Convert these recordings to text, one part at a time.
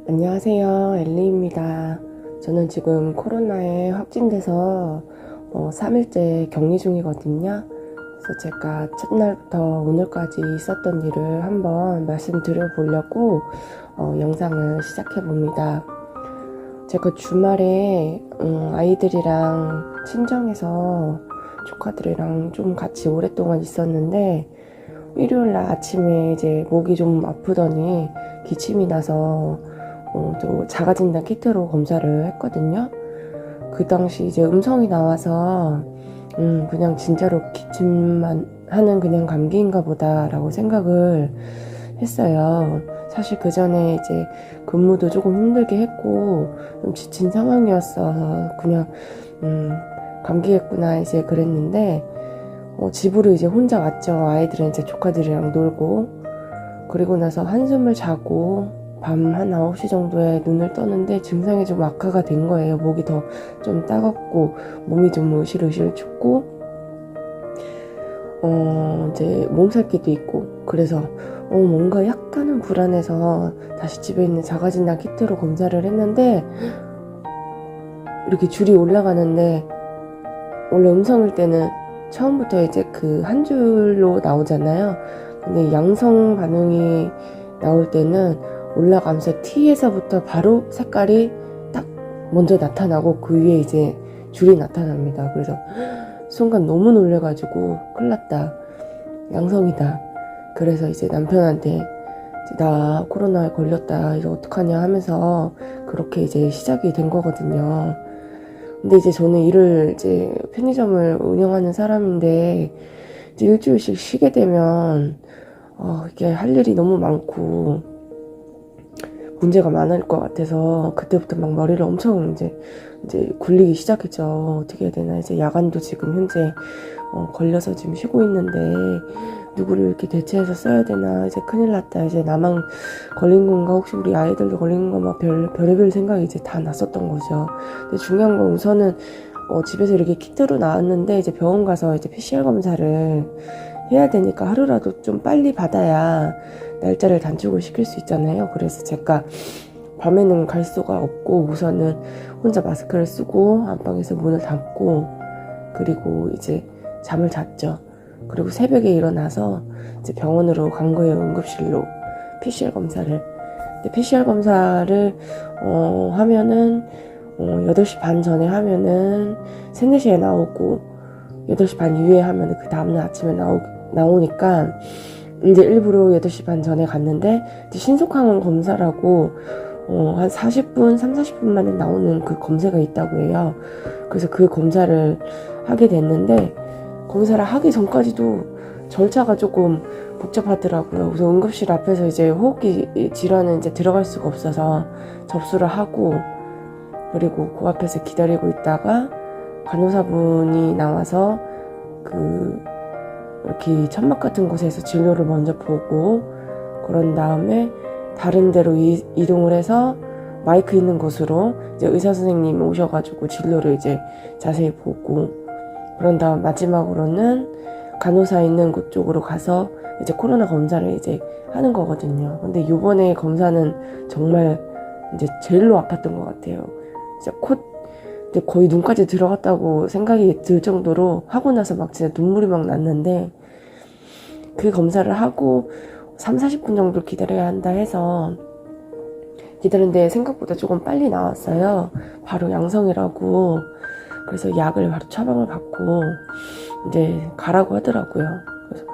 안녕하세요. 엘리입니다. 저는 지금 코로나에 확진돼서 3일째 격리 중이거든요. 그래서 제가 첫날부터 오늘까지 있었던 일을 한번 말씀드려 보려고 영상을 시작해 봅니다. 제가 주말에 아이들이랑 친정에서 조카들이랑 좀 같이 오랫동안 있었는데, 일요일날 아침에 이제 목이 좀 아프더니 기침이 나서 또 자가진단 키트로 검사를 했거든요. 그 당시 이제 음성이 나와서 그냥 진짜로 기침만 하는 그냥 감기인가 보다라고 생각을 했어요. 사실 그 전에 이제 근무도 조금 힘들게 했고 좀 지친 상황이었어서 그냥 감기겠구나 이제 그랬는데, 집으로 이제 혼자 왔죠. 아이들은 이제 조카들이랑 놀고, 그리고 나서 한숨을 자고 밤 한 9시 정도에 눈을 떴는데 증상이 좀 악화가 된 거예요. 목이 더 좀 따갑고 몸이 좀 으실으실 춥고 이제 몸살기도 있고, 그래서 뭔가 약간은 불안해서 다시 집에 있는 자가진단 키트로 검사를 했는데, 이렇게 줄이 올라가는데 원래 음성일 때는 처음부터 이제 그 한 줄로 나오잖아요. 근데 양성 반응이 나올 때는 올라가면서 T에서부터 바로 색깔이 딱 먼저 나타나고 그 위에 이제 줄이 나타납니다. 그래서 순간 너무 놀래가지고 큰일 났다, 양성이다. 그래서 이제 남편한테 이제 나 코로나에 걸렸다, 이제 어떡하냐 하면서 그렇게 이제 시작이 된 거거든요. 근데 이제 저는 일을 이제 편의점을 운영하는 사람인데, 이제 일주일씩 쉬게 되면 이게 할 일이 너무 많고 문제가 많을 것 같아서 그때부터 막 머리를 엄청 이제 굴리기 시작했죠. 어떻게 해야 되나, 이제 야간도 지금 현재 걸려서 지금 쉬고 있는데 누구를 이렇게 대체해서 써야 되나, 이제 큰일 났다, 이제 나만 걸린 건가, 혹시 우리 아이들도 걸린 건가, 막 별의별 생각이 이제 다 났었던 거죠. 근데 중요한 건 우선은 집에서 이렇게 키트로 나왔는데 이제 병원 가서 이제 PCR 검사를 해야 되니까 하루라도 좀 빨리 받아야 날짜를 단축을 시킬 수 있잖아요. 그래서 제가 밤에는 갈 수가 없고 우선은 혼자 마스크를 쓰고 안방에서 문을 닫고, 그리고 이제 잠을 잤죠. 그리고 새벽에 일어나서 이제 병원으로 간 거예요. 응급실로 PCR 검사를. 근데 PCR 검사를 하면은 8시 반 전에 하면은 3, 4시에 나오고, 8시 반 이후에 하면은 그 다음날 아침에 나오니까 이제 일부러 8시 반 전에 갔는데, 이제 신속항원 검사라고 한 40분, 40분 만에 나오는 그 검사가 있다고 해요. 그래서 그 검사를 하게 됐는데, 검사를 하기 전까지도 절차가 조금 복잡하더라고요. 그래서 응급실 앞에서 이제 호흡기 질환은 이제 들어갈 수가 없어서 접수를 하고, 그리고 그 앞에서 기다리고 있다가 간호사분이 나와서 이렇게 천막 같은 곳에서 진료를 먼저 보고, 그런 다음에 다른 데로 이동을 해서 마이크 있는 곳으로 이제 의사 선생님이 오셔가지고 진료를 이제 자세히 보고, 그런 다음 마지막으로는 간호사 있는 곳 쪽으로 가서 이제 코로나 검사를 이제 하는 거거든요. 근데 요번에 검사는 정말 이제 제일로 아팠던 것 같아요. 진짜 근데 거의 눈까지 들어갔다고 생각이 들 정도로 하고 나서 막 진짜 눈물이 막 났는데, 그 검사를 하고 3, 40분 정도 기다려야 한다 해서 기다렸는데 생각보다 조금 빨리 나왔어요. 바로 양성이라고. 그래서 약을 바로 처방을 받고 이제 가라고 하더라고요. 그래서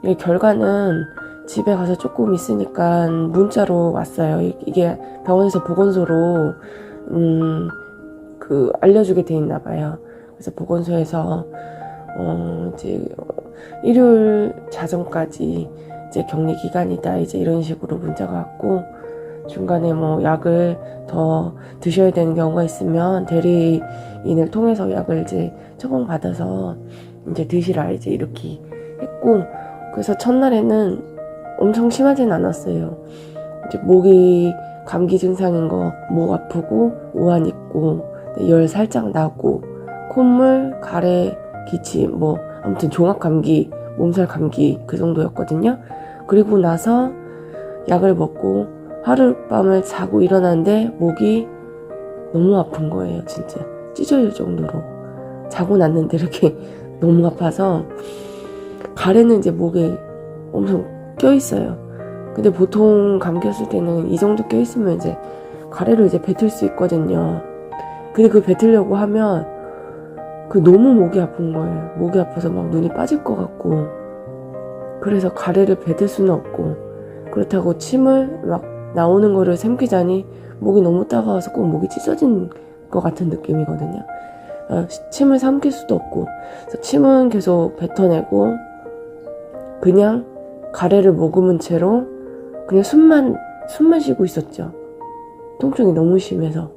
이 결과는 집에 가서 조금 있으니까 문자로 왔어요. 이게 병원에서 보건소로 알려주게 돼 있나 봐요. 그래서 보건소에서 이제 일요일 자정까지 이제 격리 기간이다, 이제 이런 식으로 문자가 왔고, 중간에 뭐 약을 더 드셔야 되는 경우가 있으면 대리인을 통해서 약을 이제 처방받아서 이제 드시라, 이제 이렇게 했고, 그래서 첫날에는 엄청 심하진 않았어요. 이제 목이 감기 증상인 거, 목 아프고 오한 있고 열 살짝 나고 콧물, 가래, 기침, 뭐 아무튼 종합감기, 몸살 감기 그 정도였거든요. 그리고 나서 약을 먹고 하룻밤을 자고 일어났는데 목이 너무 아픈 거예요. 진짜 찢어질 정도로. 자고 났는데 이렇게 너무 아파서 가래는 이제 목에 엄청 껴있어요. 근데 보통 감기 왔을 때는 이 정도 껴있으면 이제 가래를 이제 뱉을 수 있거든요. 근데 그 뱉으려고 하면 그 너무 목이 아픈 거예요. 목이 아파서 막 눈이 빠질 것 같고, 그래서 가래를 뱉을 수는 없고, 그렇다고 침을 막 나오는 거를 삼키자니 목이 너무 따가워서 꼭 목이 찢어진 것 같은 느낌이거든요. 침을 삼킬 수도 없고, 그래서 침은 계속 뱉어내고 그냥 가래를 머금은 채로 그냥 숨만 쉬고 있었죠. 통증이 너무 심해서.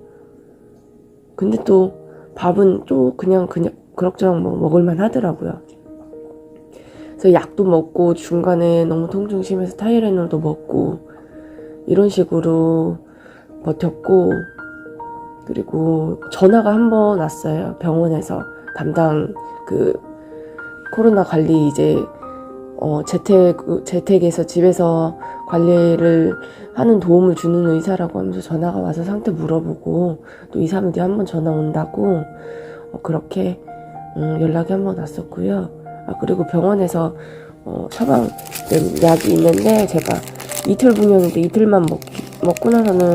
근데 또 밥은 또 그냥 그럭저럭 먹을만 하더라고요. 그래서 약도 먹고 중간에 너무 통증 심해서 타이레놀도 먹고 이런 식으로 버텼고, 그리고 전화가 한 번 왔어요. 병원에서 담당 그 코로나 관리 이제 재택에서 집에서 관리를 하는 도움을 주는 의사라고 하면서 전화가 와서 상태 물어보고 또 2, 3일 뒤에 한 번 전화 온다고 그렇게 연락이 한 번 왔었고요. 그리고 병원에서 처방 약이 있는데 제가 이틀 분이었는데 이틀만 먹고 나서는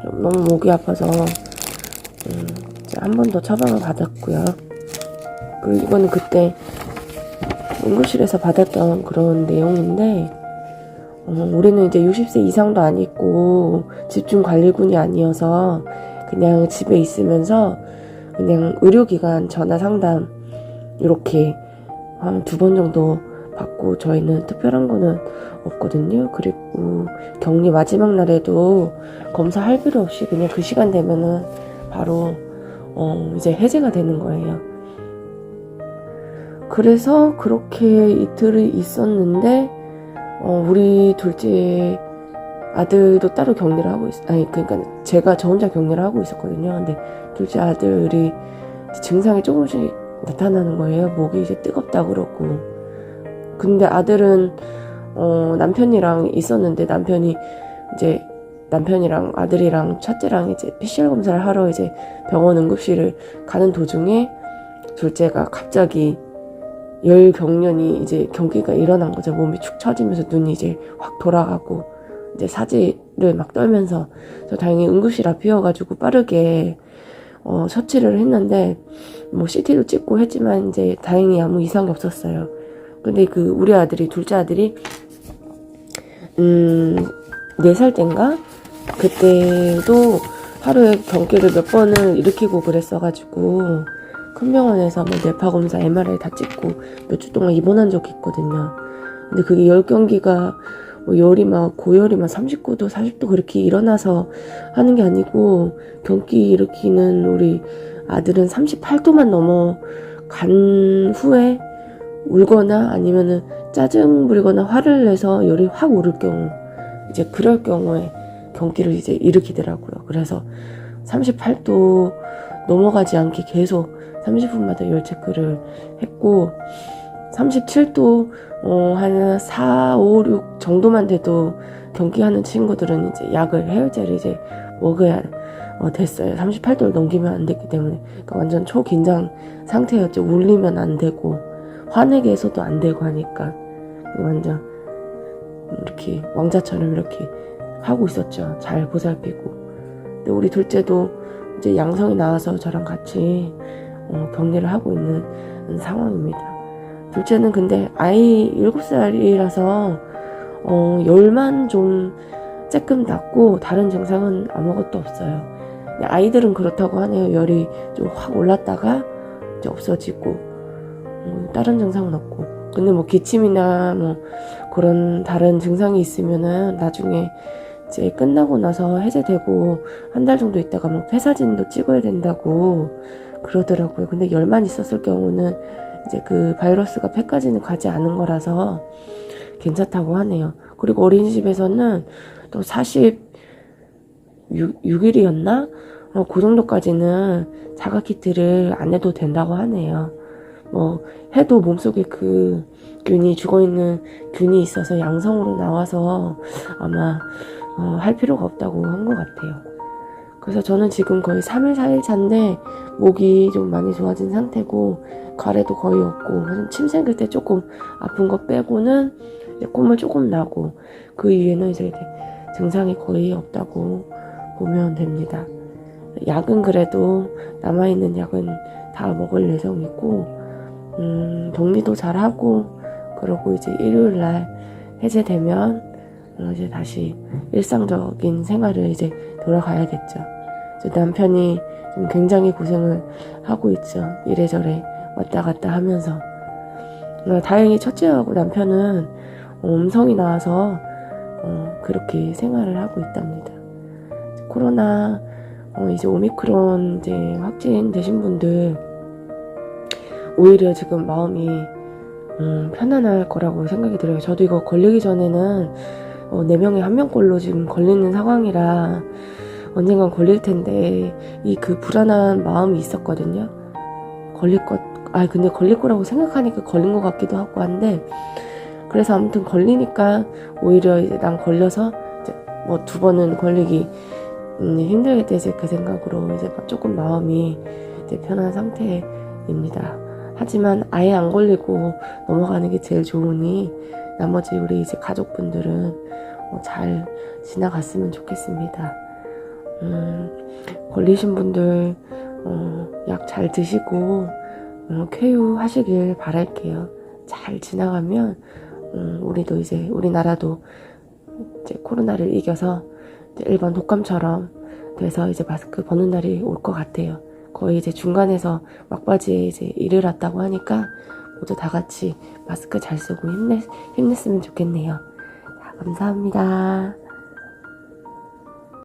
좀 너무 목이 아파서 한 번 더 처방을 받았고요. 그리고 이거는 그때 응급실에서 받았던 그런 내용인데, 우리는 이제 60세 이상도 아니고 집중관리군이 아니어서 그냥 집에 있으면서 그냥 의료기관 전화 상담 이렇게 한 2번 정도 받고, 저희는 특별한 거는 없거든요. 그리고 격리 마지막 날에도 검사할 필요 없이 그냥 그 시간 되면은 바로 이제 해제가 되는 거예요. 그래서 그렇게 이틀을 있었는데 우리 둘째 아들도 따로 격리를 하고 그러니까 제가 저 혼자 격리를 하고 있었거든요. 근데 둘째 아들이 증상이 조금씩 나타나는 거예요. 목이 이제 뜨겁다 그러고. 근데 아들은 남편이랑 있었는데 남편이랑 아들이랑 첫째랑 이제 PCR 검사를 하러 이제 병원 응급실을 가는 도중에 둘째가 갑자기 열경련이 이제 경기가 일어난 거죠. 몸이 축 처지면서 눈이 이제 확 돌아가고 이제 사지를 막 떨면서, 저 다행히 응급실 앞이어가지고 빠르게 처치를 했는데 CT도 찍고 했지만 이제 다행히 아무 이상이 없었어요. 근데 우리 아들이, 둘째 아들이 4살 땐가 그때도 하루에 경기를 몇 번을 일으키고 그랬어가지고 큰 병원에서 뇌파 검사, MRI 다 찍고 몇 주 동안 입원한 적이 있거든요. 근데 그게 열경기가 열이 고열이 39도, 40도 그렇게 일어나서 하는 게 아니고, 경기 일으키는 우리 아들은 38도만 넘어간 후에 울거나 아니면은 짜증 부리거나 화를 내서 열이 확 오를 경우, 이제 그럴 경우에 경기를 이제 일으키더라고요. 그래서 38도 넘어가지 않게 계속 30분마다 열 체크를 했고, 37도 한 4, 5, 6 정도만 돼도 경기하는 친구들은 이제 해열제를 이제 먹어야 됐어요. 38도를 넘기면 안 됐기 때문에. 그러니까 완전 초긴장 상태였죠. 울리면 안 되고 화내게 해서도 안 되고 하니까 완전 이렇게 왕자처럼 이렇게 하고 있었죠. 잘 보살피고. 근데 우리 둘째도 이제 양성이 나와서 저랑 같이 격리를 하고 있는 상황입니다. 둘째는 근데 아이 7살이라서 열만 좀 쬐끔 났고 다른 증상은 아무것도 없어요. 아이들은 그렇다고 하네요. 열이 좀 확 올랐다가 이제 없어지고 다른 증상은 없고. 근데 기침이나 그런 다른 증상이 있으면은 나중에 이제 끝나고 나서 해제되고 한 달 정도 있다가 폐사진도 찍어야 된다고 그러더라고요. 근데 열만 있었을 경우는 이제 그 바이러스가 폐까지는 가지 않은 거라서 괜찮다고 하네요. 그리고 어린이집에서는 또 46일이었나? 그 정도까지는 자가키트를 안 해도 된다고 하네요. 해도 몸속에 죽어있는 균이 있어서 양성으로 나와서 아마 할 필요가 없다고 한 것 같아요. 그래서 저는 지금 거의 3일, 4일 차인데 목이 좀 많이 좋아진 상태고 가래도 거의 없고 침 생길 때 조금 아픈 거 빼고는 이제 콧물 조금 나고 그 이후에는 이제 증상이 거의 없다고 보면 됩니다. 약은 그래도 남아있는 약은 다 먹을 예정이고 격리도 잘 하고 그러고 이제 일요일날 해제되면 이제 다시 일상적인 생활을 이제 돌아가야겠죠. 남편이 좀 굉장히 고생을 하고 있죠. 이래저래 왔다 갔다 하면서. 다행히 첫째하고 남편은 음성이 나와서 그렇게 생활을 하고 있답니다. 코로나 이제 오미크론 이제 확진 되신 분들 오히려 지금 마음이 편안할 거라고 생각이 들어요. 저도 이거 걸리기 전에는 4명에 1명꼴로 지금 걸리는 상황이라 언젠간 걸릴 텐데 이 그 불안한 마음이 있었거든요. 근데 걸릴 거라고 생각하니까 걸린 것 같기도 하고 한데 그래서 아무튼 걸리니까 오히려 이제 난 걸려서 이제 뭐 2번은 걸리기 힘들겠다 이제 그 생각으로 이제 조금 마음이 이제 편한 상태입니다. 하지만 아예 안 걸리고 넘어가는 게 제일 좋으니 나머지 우리 이제 가족분들은 잘 지나갔으면 좋겠습니다. 걸리신 분들 약 잘 드시고 쾌유하시길 바랄게요. 잘 지나가면 우리도 이제 우리나라도 이제 코로나를 이겨서 이제 일반 독감처럼 돼서 이제 마스크 벗는 날이 올 것 같아요. 거의 이제 중간에서 막바지에 이제 이르렀다고 하니까 모두 다 같이 마스크 잘 쓰고 힘냈으면 좋겠네요. 자, 감사합니다.